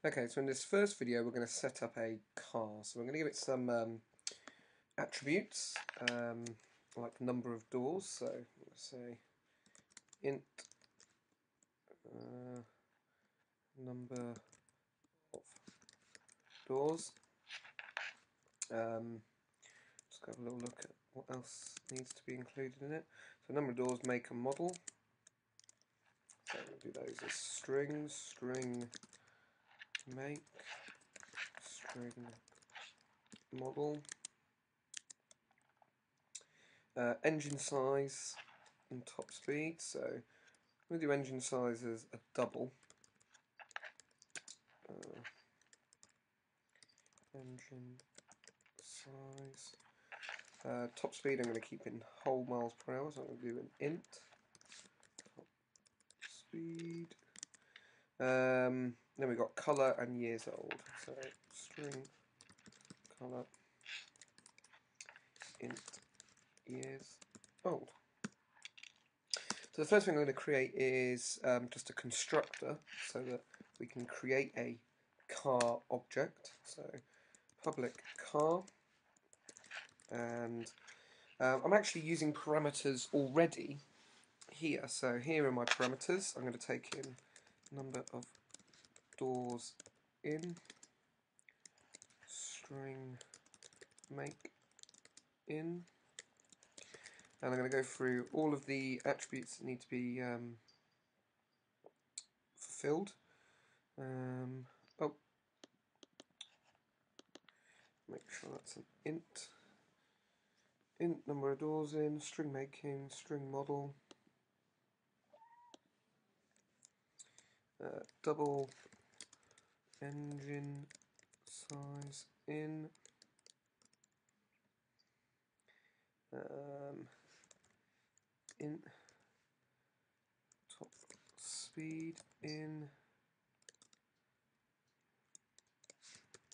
Okay, so in this first video we're going to set up a car. So we're going to give it some attributes, like number of doors. So let's say int number of doors. Let's have a little look at what else needs to be included in it. So number of doors, make and model. So we'll do those as strings, string make, string model. Engine size and top speed. So we'll do engine size as a double. Engine size. Top speed I'm going to keep in whole miles per hour, so I'm going to do an int top speed. Then we've got colour and years old. So string colour int years old. So the first thing I'm going to create is just a constructor so that we can create a car object. So public car, and I'm actually using parameters already here. So here are my parameters. I'm going to take in number of doors in, string make in, and I'm going to go through all of the attributes that need to be fulfilled. Oh, make sure that's an int. Int number of doors in, string making, string model, double engine size in, int top speed in,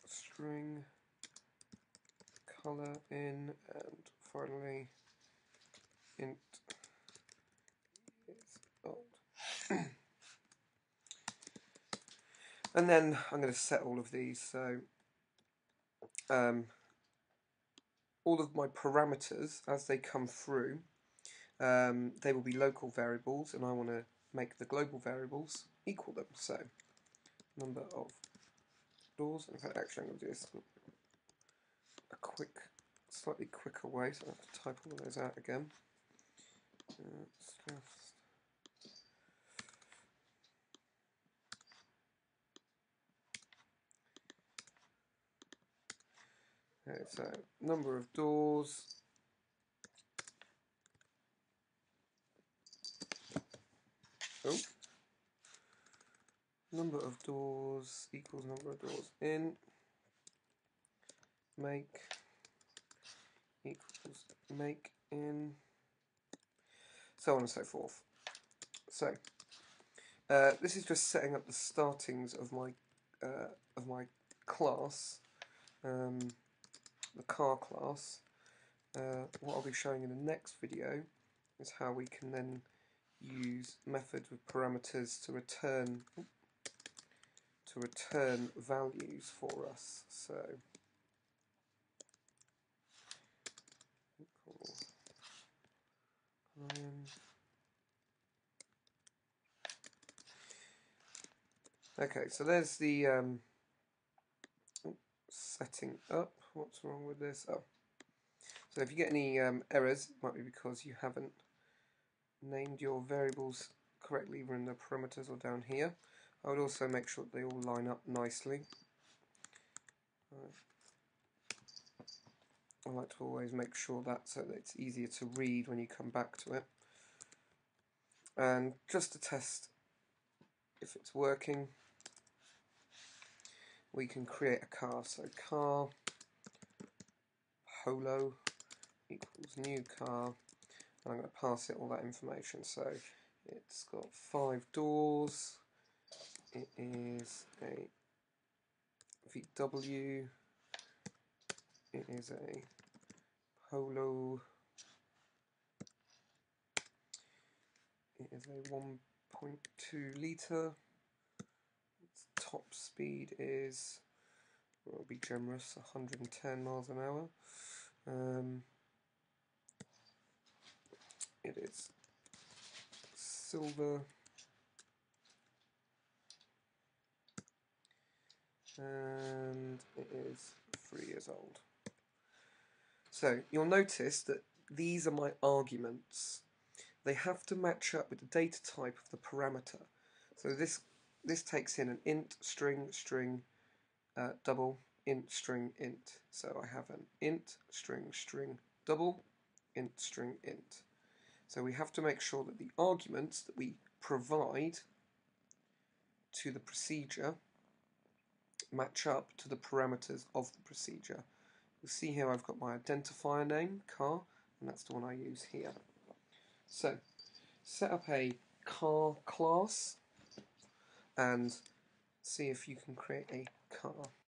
string color in, and finally int is old. And then I'm going to set all of these. So all of my parameters, as they come through, they will be local variables, and I want to make the global variables equal them. So number of doors. In fact, actually, I'm going to do this a slightly quicker way, so I have to type all of those out again. Okay, so number of doors. Oh. Number of doors equals number of doors in. Make equals make in. So on and so forth. So this is just setting up the startings of my class, the car class. What I'll be showing in the next video is how we can then use methods with parameters to return values for us. So okay, so there's the setting up. What's wrong with this? Oh, so if you get any errors, it might be because you haven't named your variables correctly, either in the parameters or down here. I would also make sure that they all line up nicely. I like to always make sure that so that it's easier to read when you come back to it. And just to test if it's working, we can create a car. So car polo equals new car, and I'm going to pass it all that information. So it's got 5 doors, it is a VW, it is a Polo, it is a 1.2 litre, its top speed is, we'll be generous, 110 miles an hour. It is silver, and it is 3 years old. So you'll notice that these are my arguments. They have to match up with the data type of the parameter. So this takes in an int, string, string, double, int, string, int. So I have an int, string, string, double, int, string, int. So we have to make sure that the arguments that we provide to the procedure match up to the parameters of the procedure. You'll see here I've got my identifier name, car, and that's the one I use here. So, set up a car class and see if you can create a car.